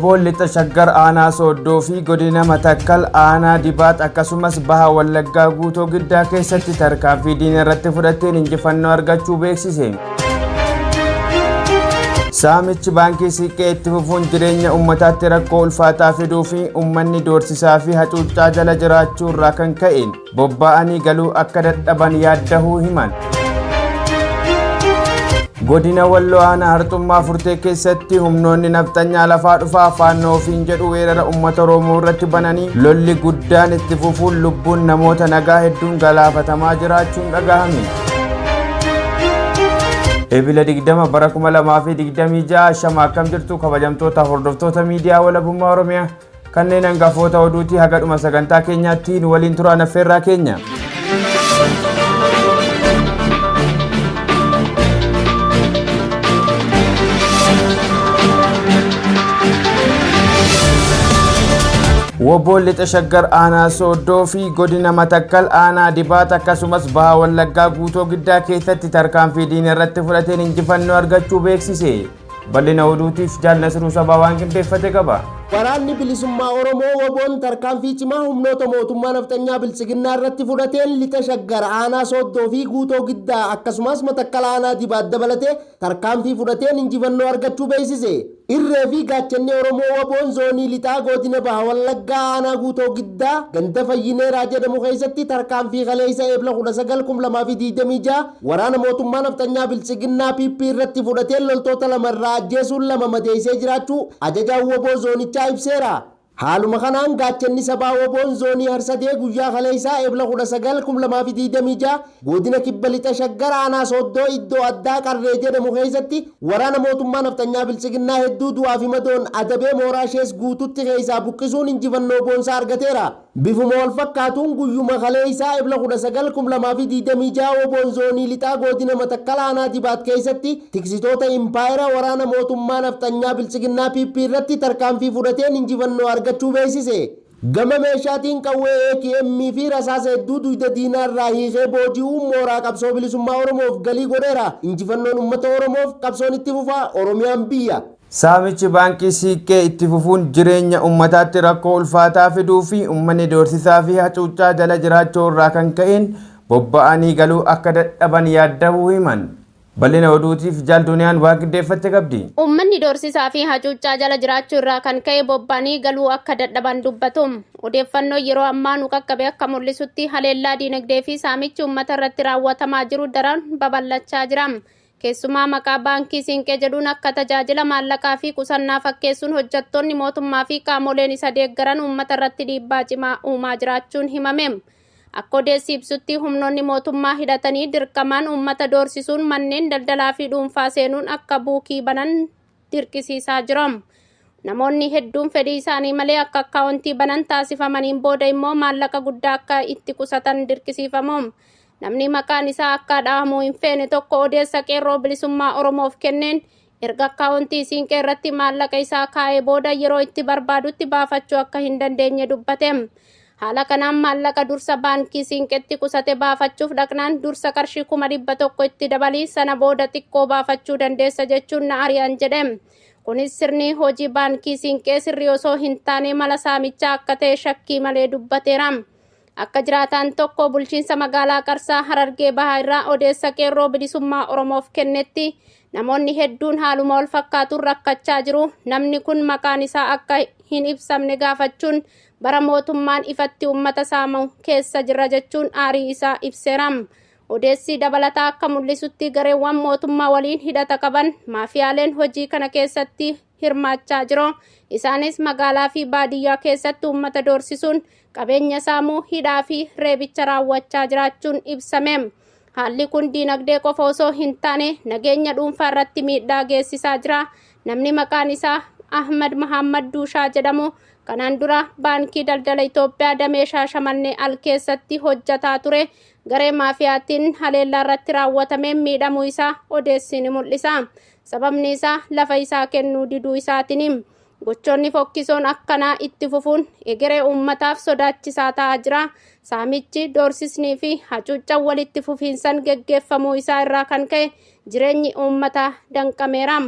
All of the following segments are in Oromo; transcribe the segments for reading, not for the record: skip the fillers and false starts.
Woboon lixa shaggar aanaa Sooddoo fi godina Matakkal aanaa Dibaat akkasumas baha Wallaggaa guutoo giddaa keessatti tarkaanfii diina irratti fudhateen injifannoo argachuu beeksise. Saamichi baankii Siiqqee itti fufuun jireenya uummataatti rakkoo ulfaataa fiduu fi uummanni doorsisaa fi hacuuccaa jala jiraachuu irraa kan ka'een bobba'anii galuu akka dadhaban yaaddahuu himan. Godina Walloo aanaa Harxummaa Furtee keessatti humnoonni nafxanyaa lafaa dhufaa faannoo ofiin jedhu weerara uummata Oromoo irratti bananii lolli guddaan itti fufuun lubbuun namoota nagaa hedduun galaafatamaa jiraachuun dhagahame. Ebila 20 bara 2026 shama akkam jirtu kabajamtoota hordoftoota miidiyaa walabummaa Oromiyaa kanneen hangafoota oduutii haga dhuma sagantaa keenyaatti nu waliin turaan affeerraa keenya. Woboon lixa shaggar aanaa Sooddoo fi godina Matakkal aanaa Dibaat akkasumas baha Wallaggaa guutoo giddaa keessatti tarkaanfii diina irratti fudhateen injifannoo argachuu beeksise. Bal'ina oduutiif Jaalnasiruu Sabaa waan qindeeffate qaba. Waraanni bilisummaa Oromoo Woboon tarkaanfii cimaa humnoota mootummaa nafxanyaa bilchiginnaa irratti fudhateen lixa shaggar aanaa Sooddoo fi guutoo giddaa akkasumas Matakkal aanaa Dibaat dabalatee tarkaanfii fudhateen injifannoo argachuu beeksise. Irree fi gaachanni Oromoo Woboon zoonii lixaa godina baha Wallaggaa aanaa guutoo giddaa ganda Fayyineeraa jedhamu keessatti tarkaanfii kaleessa Ebla 19 waraana mootummaa nafxanyaa bilchiginnaa PP irratti fudhateen loltoota lamarraa ajjeesuun lama madeessee jiraachuu ajajaan Woboo zoonichaa ibseera. Haaluma kanaan gaachanni sabaa Woboon zoonii Harsadee guyyaa kaleessaa Ebla 19 godina kibba lixa shaggar aanaa Sooddoo iddoo addaa Qarree jedhamu keessatti waraana mootummaa nafxanyaa bilchiginnaa hedduu du'aa fi madoon adabee mooraa ishees guututti keessaa buqqisuun injifannoo boonsaa argateera. Bifuma wal fakkaatuun guyyuma kaleessaa Ebla 19 Woboon zoonii lixaa godina Matakkal aanaa Dibaat keessatti tiksitoota impaayera waraana mootummaa nafxanyaa bilchiginnaa PP irratti tarkaanfii fudhateen injifannoo argachuu beeksise. Gama meeshaatiin qawwee AKM fi rasaasa hedduu duyda diinaarraa hiikee booji'uun mooraa qabsoo bilisummaa Oromoof galii godheera. Injifannoon uummata Oromoof qabsoon itti fufaa Oromiyaan biyya. Saamichi baankii Siiqqee itti fufuun jireenya uummataatti rakkoo ulfaataa fiduu fi uummanni doorsisaa fi hacuuccaa jala jiraachuu irraa kan ka'een bobba'anii galuu akka dadhaban yaaddahuu himan. Bal'ina oduutiif Jaalduniyaan waa qindeeffatte qabdi. Uummanni doorsisaa fi hacuuccaa jala jiraachuu irraa kan ka'e bobba'anii galuu akka dadhaban dubbatu. Odeeffannoo yeroo ammaa nu qaqqabe akka mul'isutti haleellaa diinagdee fi saamichi uummata irratti raawwatamaa jiru daran babal'achaa jira. Keessumaa maqaa baankii Siiqqee jedhuun akka tajaajila maallaqaa fi qusannaa fakkeessuun hojjettoonni mootummaa fi qaamoleen isa deeggaran uummata irratti dhiibbaa cimaa uumaa jiraachuun himame. Akka odeessi ibsutti humnoonni mootummaa hidhatanii dirqamaan uummata doorsisuun manneen daldalaa fi dhuunfaa seenuun akka buukii banan dirqisiisaa jiru. Namoonni hedduun fedhii isaanii malee akka akkaawuntii banan taasifamaniin booda immoo maallaqa guddaa akka itti qusatan dirqisiifamu. Namni maqaan isaa akka dhahamuu hin feene tokko odeessa qeerroo bilisummaa Oromoof kenneen erga akkaawuntii Siiqqee irratti maallaqa isaa kaa'ee booda yeroo itti barbaadutti baafachuu akka hin dandeenye dubbate. Haala kanaan maallaqa dursa baankii Siiqqeetti qusate baafachuuf dhaqnaan dursa qarshii 100 itti dabalii sana booda xiqqoo baafachuu dandeessa jechuun na ari'an jedhe. Kunis sirni hojii baankii Siiqqee sirrii osoo hin taane mala saamichaa akka ta'e shakkii malee dubbateera. Akka jiraataan tokko bulchiinsa magaalaa Qarsaa Harargee Bahaa irraa odeessa qeerroo bilisummaa Oromoof kennetti namoonni hedduun haaluma wal fakkaatuun rakkachaa jiru. Namni kun maqaan isaa akka hin ibsamne gaafachuun bara mootummaan ifatti uummata saamu keessa jira jechuun aarii isaa ibseera. Odeessi dabalataa akka mul'isutti gareewwan mootummaa waliin hidhata qaban maafiyaaleen hojii kana keessatti hirmaachaa jiru. Isaanis magaalaa fi baadiyyaa keessatti uummata doorsisuun qabeenya saamuu, hidhaa fi reebicha raawwachaa jiraachuun ibsame. Haalli kun diinagdee qofa osoo hin taane nageenya dhuunfaa irratti miidhaa geessisaa jira. Namni maqaan isaa Ahmad Muhammad Duushaa jedhamu kanaan dura baankii daldala Itoophiyaa damee Shaashamannee al keessatti hojjataa ture. Garee maafiyaatiin haleellaa irratti raawwatameen miidhamuu isaa odeessi ni mul'isa. Sababni isaa lafa isaa kennuu diduu isaatiin. Gochoonni fokkisoon akkanaa itti fufuun egeree uummataaf sodaachisaa ta'aa jira. Saamichi, doorsisnii fi hacuuccaan walitti fufiinsan geggeeffamuu isaa irraa kan ka'e jireenyi uummataa danqameera.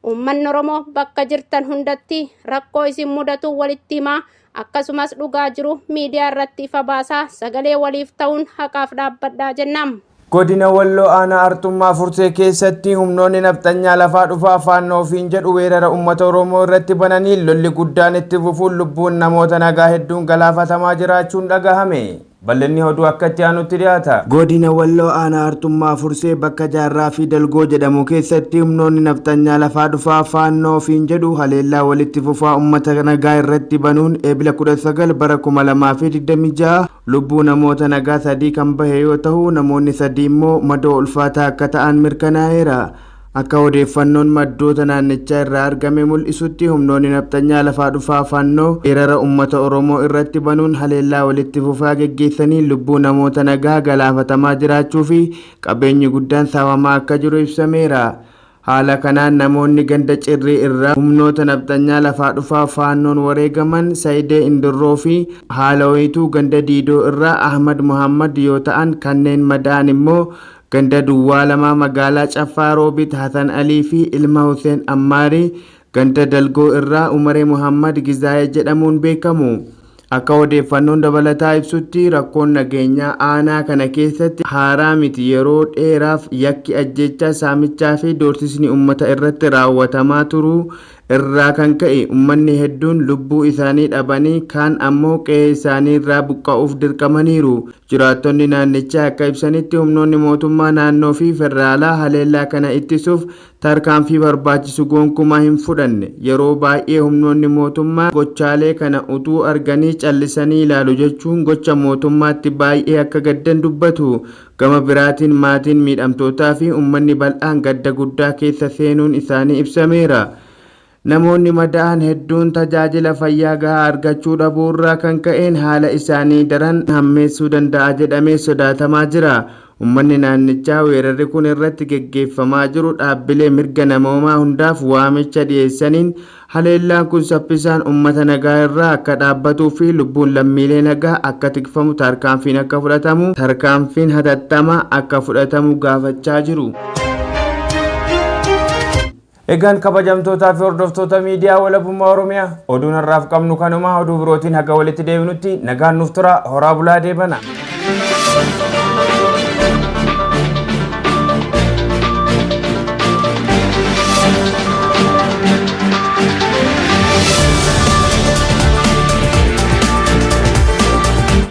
Uummanni Oromoo bakka jirtan hundatti rakkoo isin mudatu walitti himaa akkasumas dhugaa jiru miidiyaa irratti ifa baasaa sagalee waliif ta'uun haqaaf dhaabbadhaa jennam. Godina Walloo aanaa Artummaa Fursee keessatti humnoonni nafxanyaa lafaa dhufaa faannoo ofiin jedhu weerara uummata Oromoo irratti bananii lolli guddaan itti fufuun lubbuun namoota nagaa hedduun galaafatamaa jiraachuun dhagahame. Bal'inni oduu akka itti aanutti dhiyaata. Godina Walloo aanaa Artummaa Fursee bakka Jaarraa fi Dalgoo jedhamu keessatti humnoonni nafxanyaa lafaa dhufaa faannoo ofiin jedhu haleellaa walitti fufaa uummata nagaa irratti banuun eebila 19 bara 2026 lubbuu namoota nagaa 3 kan bahe yoo ta'u namoonni 3 immoo madoo ulfaataa akka ta'an mirkanaa'eera. Akka odeeffannoon maddoota naannichaa irraa argame mul'isutti humnoonni nafxanyaa lafaa dhufaa faannoo weerara uummata Oromoo irratti banuun haleellaa walitti fufaa geggeessanii lubbuu namoota nagaa galaafatamaa jiraachuu fi qabeenyi guddaan saamamaa akka jiru ibsameera. Haala kanaan namoonni ganda cirrii irraa humnoota nafxanyaa lafaa dhufaa faannoon wareegaman Saayidee Indirroo fi haala wayituu ganda Diidoo irraa Ahmad Muhammad yoo ta'an kanneen madaa'an immoo ganda Duwwaa Lamaa magaalaa Caffaa Roobit Hasan Alii fi ilma Hussein Ammaarii ganda Dalgoo irraa Umaree Muhammad Gizaayee jedhamuun beekamu. Akka odeeffannoon dabalataa ibsutti rakkoon nageenyaa aanaa kana keessatti haaraa miti yeroo dheeraaf yakki ajjechaa saamichaa fi doorsisni uummata irratti raawwatamaa turuu irraa kan ka'e uummanni hedduun lubbuu isaanii dhabanii kaan ammoo qe'ee isaanii irraa buqqa'uuf dirqamaniiru. Jiraattonni naannichaa akka ibsanitti humnoonni mootummaa naannoo fi federaalaa haleellaa kana ittisuuf tarkaanfii barbaachisu gonkumaa hin fudhanne. Yeroo baay'ee humnoonni mootummaa gochaalee kana utuu arganii callisanii ilaalu jechuun gocha mootummaatti baay'ee akka gaddan dubbatu. Gama biraatiin maatiin miidhamtootaa fi uummanni bal'aan gadda guddaa keessa seenuun isaanii ibsameera. Namoonni madaa'an hedduun tajaajila fayyaa gahaa argachuu dhabuu irraa kan ka'een haala isaanii daran hammeessuu danda'a jedhamee sodaatamaa jira. Uummanni naannichaa weerarri kun irratti geggeeffamaa jiru dhaabbilee mirga namoomaa hundaaf waamicha dhiyeessaniin haleellaan kun saffisaan uummata nagaa irraa akka dhaabbatuu fi lubbuun lammiilee nagaa akka tikfamu tarkaanfiin hatattamaa akka fudhatamu gaafachaa jiru. Egaan kabajamtootaa fi hordoftoota miidiyaa walabummaa Oromiyaa oduun har'aaf qabnu kanuma oduu birootiin haga walitti deebinutti nagaan nuuf tura horaa bulaa deebana.